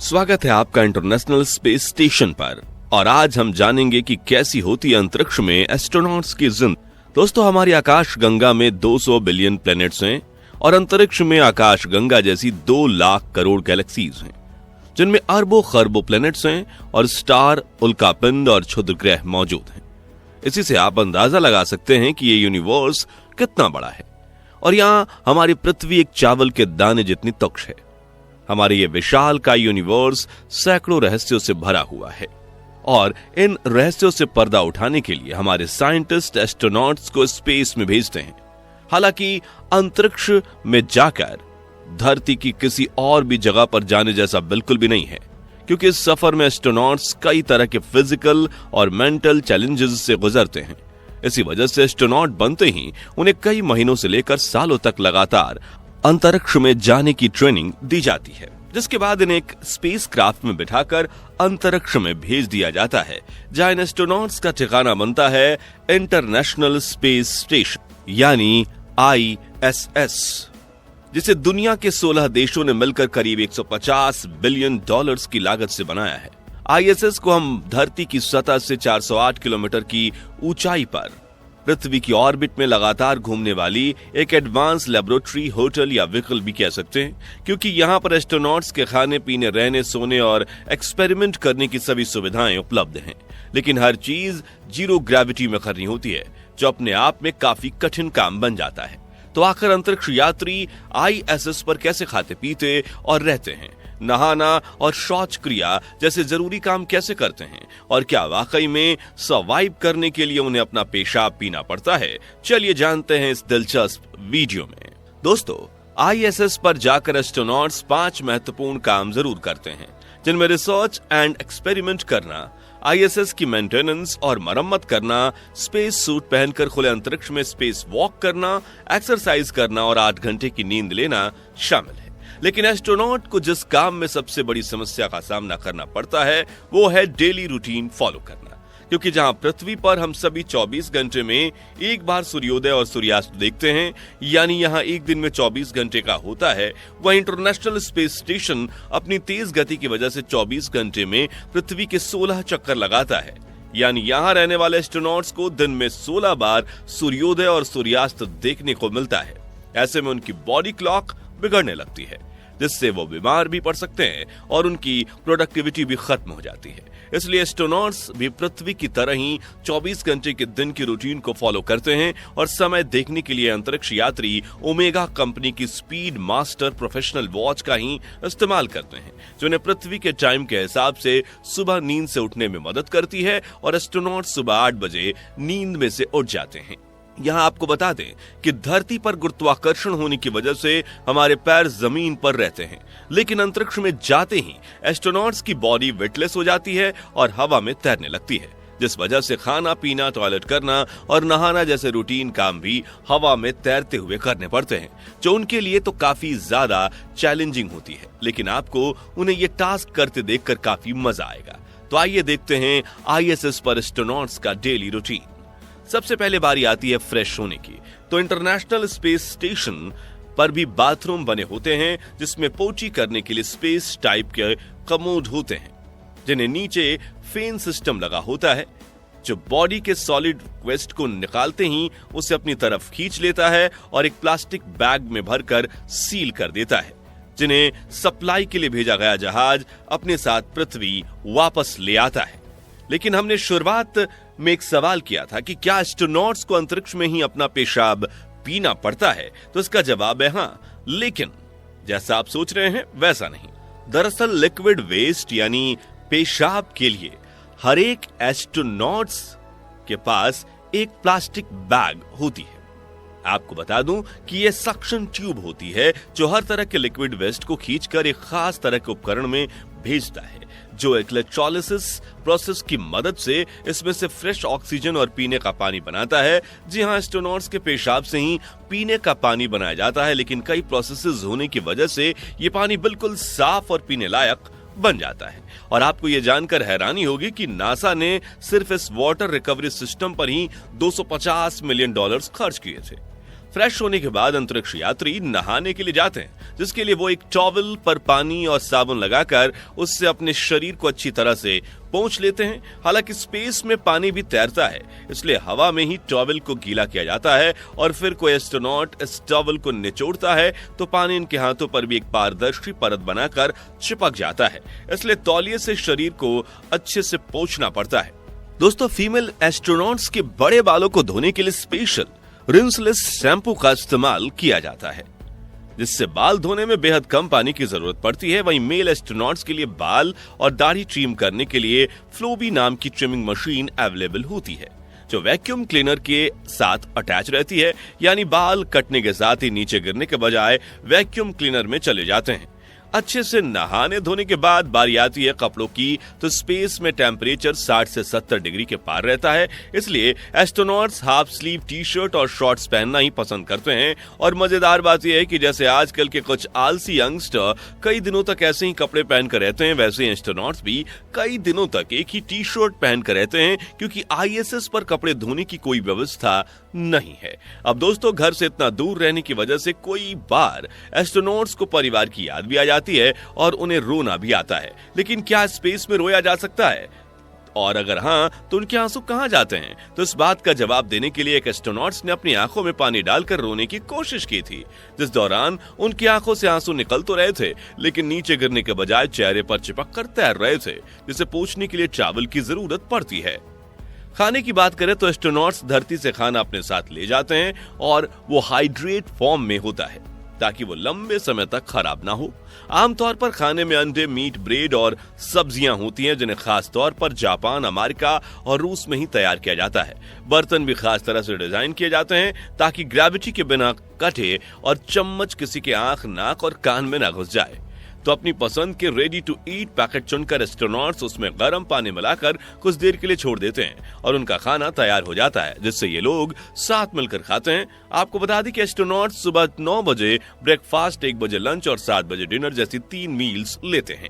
स्वागत है आपका इंटरनेशनल स्पेस स्टेशन पर। और आज हम जानेंगे कि कैसी होती है अंतरिक्ष में एस्ट्रोनॉट्स की जिंदगी। दोस्तों, हमारी आकाश गंगा में 200 बिलियन प्लैनेट्स हैं और अंतरिक्ष में आकाश गंगा जैसी 2 लाख करोड़ गैलेक्सीज हैं, जिनमें अरबों खरबों प्लैनेट्स हैं और स्टार, उल्कापिंड और क्षुद्र ग्रह मौजूद हैं। इसी से आप अंदाजा लगा सकते हैं कि ये यूनिवर्स कितना बड़ा है। और यहाँ हमारी पृथ्वी एक चावल के दाने जितनी तुच्छ है। हमारे ये विशाल का यूनिवर्स सैकड़ों रहस्यों से भरा हुआ है और इन रहस्यों से पर्दा उठाने के लिए हमारे साइंटिस्ट एस्ट्रोनॉट्स को स्पेस में भेजते हैं। हालांकि अंतरिक्ष में जाकर धरती की किसी और भी जगह पर जाने जैसा बिल्कुल भी नहीं है, क्योंकि इस सफर में एस्ट्रोनॉट्स कई तरह के फिजिकल और मेंटल चैलेंजेस से गुजरते हैं। इसी वजह से एस्ट्रोनॉट बनते ही उन्हें कई महीनों से लेकर सालों तक लगातार अंतरिक्ष में जाने की ट्रेनिंग दी जाती है, जिसके बाद इन्हें एक स्पेस क्राफ्ट में बिठाकर अंतरिक्ष में भेज दिया जाता है, जहां इन एस्ट्रोनॉट्स का ठिकाना बनता है इंटरनेशनल स्पेस स्टेशन यानी ISS, जिसे दुनिया के 16 देशों ने मिलकर करीब $150 बिलियन की लागत से बनाया है। ISS को हम धरती की सतह से 408 किलोमीटर की ऊंचाई पर पृथ्वी की ऑर्बिट में लगातार घूमने वाली एक एडवांस लेबोरेटरी, होटल या व्हीकल भी कह सकते हैं, क्योंकि यहाँ पर एस्ट्रोनॉट्स के खाने पीने, रहने, सोने और एक्सपेरिमेंट करने की सभी सुविधाएं उपलब्ध हैं। लेकिन हर चीज जीरो ग्रेविटी में करनी होती है, जो अपने आप में काफी कठिन काम बन जाता है। तो आखिर अंतरिक्ष यात्री ISS पर कैसे खाते पीते और रहते हैं, नहाना और शौच क्रिया जैसे जरूरी काम कैसे करते हैं, और क्या वाकई में सर्वाइव करने के लिए उन्हें अपना पेशाब पीना पड़ता है? चलिए जानते हैं इस दिलचस्प वीडियो में। दोस्तों, ISS पर जाकर एस्ट्रोनॉट्स 5 महत्वपूर्ण काम जरूर करते हैं, जिनमें रिसर्च एंड एक्सपेरिमेंट करना, ISS की मेंटेनेंस और मरम्मत करना, स्पेस सूट पहनकर खुले अंतरिक्ष में स्पेस वॉक करना, एक्सरसाइज करना और 8 घंटे की नींद लेना शामिल है। लेकिन एस्ट्रोनॉट को जिस काम में सबसे बड़ी समस्या का सामना करना पड़ता है वो है डेली रूटीन फॉलो करना, क्योंकि जहां पृथ्वी पर हम सभी 24 घंटे में एक बार सूर्योदय और सूर्यास्त देखते हैं, यानी यहां एक दिन में 24 घंटे का होता है, वह इंटरनेशनल स्पेस स्टेशन अपनी तेज गति की वजह से 24 घंटे में पृथ्वी के 16 चक्कर लगाता है। यानी यहां रहने वाले एस्ट्रोनॉट्स को दिन में 16 बार सूर्योदय और सूर्यास्त देखने को मिलता है। ऐसे में उनकी बॉडी क्लॉक बिगड़ने लगती है, जिससे वो बीमार भी पड़ सकते हैं और उनकी प्रोडक्टिविटी भी खत्म हो जाती है। इसलिए एस्ट्रोनॉट्स भी पृथ्वी की तरह ही 24 घंटे के दिन की रूटीन को फॉलो करते हैं और समय देखने के लिए अंतरिक्ष यात्री ओमेगा कंपनी की स्पीड मास्टर प्रोफेशनल वॉच का ही इस्तेमाल करते हैं, जो उन्हें पृथ्वी के टाइम के हिसाब से सुबह नींद से उठने में मदद करती है और एस्ट्रोनॉट सुबह 8 बजे नींद में से उठ जाते हैं। यहाँ आपको बता दें कि धरती पर गुरुत्वाकर्षण होने की वजह से हमारे पैर जमीन पर रहते हैं, लेकिन अंतरिक्ष में जाते ही एस्ट्रोनॉट्स की बॉडी वेटलेस हो जाती है और हवा में तैरने लगती है, जिस वजह से खाना पीना, टॉयलेट करना और नहाना जैसे रूटीन काम भी हवा में तैरते हुए करने पड़ते हैं, जो उनके लिए तो काफी ज्यादा चैलेंजिंग होती है। लेकिन आपको उन्हें ये टास्क करते देखकर काफी मजा आएगा। तो आइए देखते हैं ISS पर एस्ट्रोनॉट्स का डेली रूटीन। सबसे पहले बारी आती है फ्रेश होने की। तो इंटरनेशनल स्पेस स्टेशन पर भी बाथरूम बने होते हैं, जिसमें पोटी करने के लिए स्पेस टाइप के कमोड होते हैं, जिन्हें नीचे फैन सिस्टम लगा होता है, जो बॉडी के सॉलिड वेस्ट को निकालते ही उसे अपनी तरफ खींच लेता है और एक प्लास्टिक बैग में भरकर सील कर देता है, जिन्हें सप्लाई के लिए भेजा गया जहाज अपने साथ पृथ्वी वापस ले आता है। लेकिन हमने शुरुआत में एक सवाल किया था कि क्या एस्ट्रोनॉट्स को अंतरिक्ष में ही अपना पेशाब पीना पड़ता है, तो इसका जवाब है हाँ, लेकिन जैसा आप सोच रहे हैं वैसा नहीं। दरअसल लिक्विड वेस्ट यानी पेशाब के लिए हर एक एस्ट्रोनॉट्स के पास एक प्लास्टिक बैग होती है। आपको बता दूं कि यह सक्शन ट्यूब होती है, जो हर तरह के लिक्विड वेस्ट को खींचकर एक खास तरह के उपकरण में भेजता है, जो इलेक्ट्रोलिसिस प्रोसेस की मदद से इसमें से फ्रेश ऑक्सीजन और पीने का पानी बनाता है। जी हां, एस्ट्रोनॉट्स के पेशाब से ही पीने का पानी बनाया जाता है, लेकिन कई प्रोसेसेस होने की वजह से ये पानी बिल्कुल साफ और पीने लायक बन जाता है। और आपको यह जानकर हैरानी होगी कि नासा ने सिर्फ इस वाटर रिकवरी सिस्टम पर ही $250 मिलियन खर्च किए थे। फ्रेश होने के बाद अंतरिक्ष यात्री नहाने के लिए जाते हैं, जिसके लिए वो एक टॉवल पर पानी और साबुन लगाकर उससे अपने शरीर को अच्छी तरह से पोंछ लेते हैं। हालांकि स्पेस में पानी भी तैरता है, इसलिए हवा में ही टॉवल को गीला किया जाता है और फिर कोई एस्ट्रोनॉट इस टॉवल को निचोड़ता है तो पानी इनके हाथों पर भी एक पारदर्शी परत बनाकर चिपक जाता है, इसलिए तौलिए से शरीर को अच्छे से पोंछना पड़ता है। दोस्तों, फीमेल एस्ट्रोनॉट्स के बड़े बालों को धोने के लिए स्पेशल रिंसलेस शैम्पू का इस्तेमाल किया जाता है, जिससे बाल धोने में बेहद कम पानी की जरूरत पड़ती है। वहीं मेल एस्ट्रोनॉट्स के लिए बाल और दाढ़ी ट्रिम करने के लिए फ्लोबी नाम की ट्रिमिंग मशीन अवेलेबल होती है, जो वैक्यूम क्लीनर के साथ अटैच रहती है, यानी बाल कटने के साथ ही नीचे गिरने के बजाय वैक्यूम क्लीनर में चले जाते हैं। अच्छे से नहाने धोने के बाद बारी आती है कपड़ों की, तो स्पेस में टेम्परेचर 60 से 70 डिग्री के पार रहता है, इसलिए astronauts half sleeve T shirt और शॉर्ट्स पहनना ही पसंद करते हैं। और मजेदार बात यह है कि जैसे आजकल के कुछ आलसी यंगस्टर कई दिनों तक ऐसे ही कपड़े पहनकर रहते हैं, वैसे एस्ट्रोनॉट्स भी कई दिनों तक एक ही टी शर्ट पहनकर रहते हैं, क्योंकि ISS पर कपड़े धोने की कोई व्यवस्था नहीं है। अब दोस्तों, घर से इतना दूर रहने की वजह से कोई बार एस्ट्रोनॉट्स को परिवार की याद भी आ जाती है और उन्हें रोना भी आता है। लेकिन क्या स्पेस में रोया जा सकता है? और अगर हां, तो उनके आंसू कहां जाते हैं? तो इस बात का जवाब देने के लिए एक एस्ट्रोनॉट्स ने अपनी आंखों में पानी डालकर रोने की कोशिश की थी, जिस दौरान उनकी आंखों से आंसू निकल तो रहे थे, लेकिन नीचे गिरने के बजाय चेहरे पर चिपक कर तैर रहे थे, जिसे पोंछने के लिए टॉवल की जरूरत पड़ती है। खाने की बात करें तो एस्ट्रोनॉट्स धरती से खाना अपने साथ ले जाते हैं और वो हाइड्रेट फॉर्म में होता है, ताकि वो लंबे समय तक खराब ना हो। आमतौर पर खाने में अंडे, मीट, ब्रेड और सब्जियां होती हैं, जिन्हें खास तौर पर जापान, अमेरिका और रूस में ही तैयार किया जाता है। बर्तन भी खास तरह से डिजाइन किए जाते हैं ताकि ग्रेविटी के बिना कटे और चम्मच किसी के आंख, नाक और कान में न घुस जाए। तो अपनी पसंद के रेडी टू ईट पैकेट चुनकर एस्ट्रोनॉट्स उसमें गर्म पानी मिलाकर कुछ देर के लिए छोड़ देते हैं और उनका खाना तैयार हो जाता है, जिससे ये लोग साथ मिलकर खाते हैं। आपको बता दें कि एस्ट्रोनॉट्स सुबह 9 बजे ब्रेकफास्ट, 1 बजे लंच और 7 बजे डिनर जैसी 3 मील्स लेते हैं।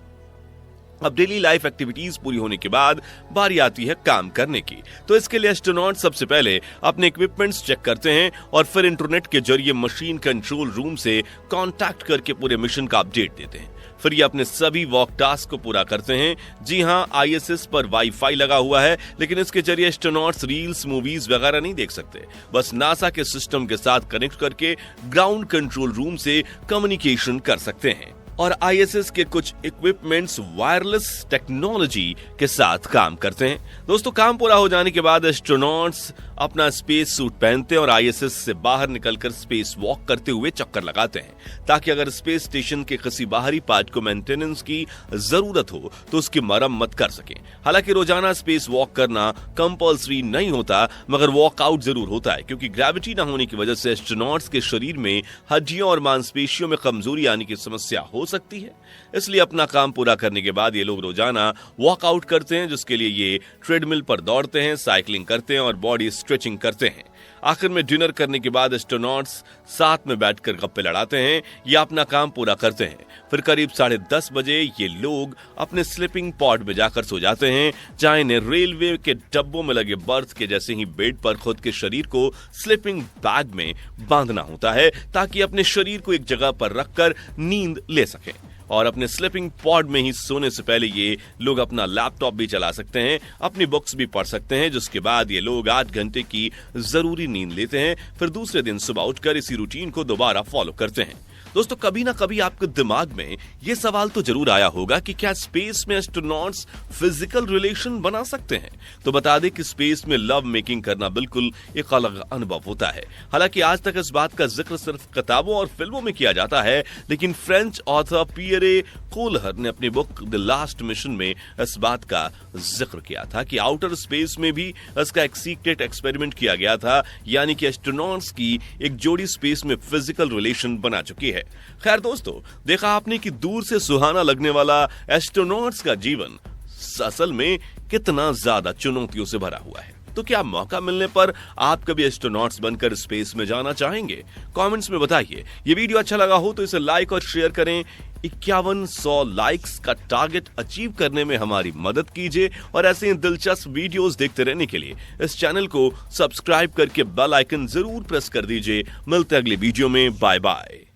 अब डेली लाइफ एक्टिविटीज पूरी होने के बाद बारी आती है काम करने की। तो इसके लिए एस्ट्रोनॉट सबसे पहले अपने इक्विपमेंट्स चेक करते हैं और फिर इंटरनेट के जरिए मशीन कंट्रोल रूम से कांटेक्ट करके पूरे मिशन का अपडेट देते हैं। फिर ये अपने सभी वॉक टास्क को पूरा करते हैं। जी हां, ISS पर वाईफाई लगा हुआ है, लेकिन इसके जरिए एस्ट्रोनॉट्स रील्स, मूवीज वगैरह नहीं देख सकते। बस नासा के सिस्टम के साथ कनेक्ट करके ग्राउंड कंट्रोल रूम से कम्युनिकेशन कर सकते हैं। और ISS के कुछ इक्विपमेंट्स वायरलेस टेक्नोलॉजी के साथ काम करते हैं। दोस्तों, काम पूरा हो जाने के बाद एस्ट्रोनॉट्स अपना स्पेस सूट पहनते हैं और ISS से बाहर निकलकर स्पेस वॉक करते हुए चक्कर लगाते हैं, ताकि अगर स्पेस स्टेशन के किसी बाहरी पार्ट को मेंटेनेंस की जरूरत हो तो उसकी मरम्मत कर सकें। हालांकि रोजाना स्पेस वॉक करना कंपल्सरी नहीं होता, मगर वॉकआउट जरूर होता है, क्योंकि ग्रेविटी न होने की वजह से एस्ट्रोनॉट्स के शरीर में हड्डियों और मांसपेशियों में कमजोरी आने की समस्या हो सकती है। इसलिए अपना काम पूरा करने के बाद ये लोग रोजाना वॉकआउट करते हैं, जिसके लिए ये ट्रेडमिल पर दौड़ते हैं, साइकिलिंग करते हैं और बॉडी स्ट्रेचिंग करते हैं। आखिर में डिनर करने के बाद एस्ट्रोनॉट्स साथ में बैठकर गप्पे लड़ाते हैं या अपना काम पूरा करते हैं। फिर करीब 10:30 बजे ये लोग अपने स्लीपिंग पॉड में जाकर सो जाते हैं, जहां इन्हें रेलवे के डब्बों में लगे बर्थ के जैसे ही बेड पर खुद के शरीर को स्लीपिंग बैग में बांधना होता है, ताकि अपने शरीर को एक जगह पर रखकर नींद ले सकें। और अपने स्लीपिंग पॉड में ही सोने से पहले ये लोग अपना लैपटॉप भी चला सकते हैं, अपनी बुक्स भी पढ़ सकते हैं, जिसके बाद ये लोग 8 घंटे की जरूरी नींद लेते हैं। फिर दूसरे दिन सुबह उठकर इसी रूटीन को दोबारा फॉलो करते हैं। दोस्तों, कभी ना कभी आपके दिमाग में ये सवाल तो जरूर आया होगा कि क्या स्पेस में एस्ट्रोनॉट्स फिजिकल रिलेशन बना सकते हैं? तो बता दें कि स्पेस में लव मेकिंग करना बिल्कुल एक अलग अनुभव होता है। हालांकि आज तक इस बात का जिक्र सिर्फ किताबों और फिल्मों में किया जाता है, लेकिन फ्रेंच ऑथर पियरे कोलहर ने अपनी बुक द लास्ट मिशन में इस बात का जिक्र किया था कि आउटर स्पेस में भी इसका एक सीक्रेट एक्सपेरिमेंट किया गया था, यानी कि एस्ट्रोनॉट्स की एक जोड़ी स्पेस में फिजिकल रिलेशन बना चुकी है। खैर दोस्तों, देखा आपने कि दूर से सुहाना लगने वाला एस्ट्रोनॉट्स का जीवन असल में कितना ज्यादा चुनौतियों से भरा हुआ है। तो क्या मौका मिलने पर आप कभी एस्ट्रोनॉट्स बनकर स्पेस में जाना चाहेंगे? कमेंट्स में बताइए। ये वीडियो अच्छा लगा हो तो इसे लाइक और शेयर करें। 5100 लाइक्स का टारगेट अचीव करने में हमारी मदद कीजिए और ऐसे ही दिलचस्प वीडियोस देखते रहने के लिए इस चैनल को सब्सक्राइब करके बेल आइकन जरूर प्रेस कर दीजिए। मिलते हैं अगले वीडियो में। Bye bye.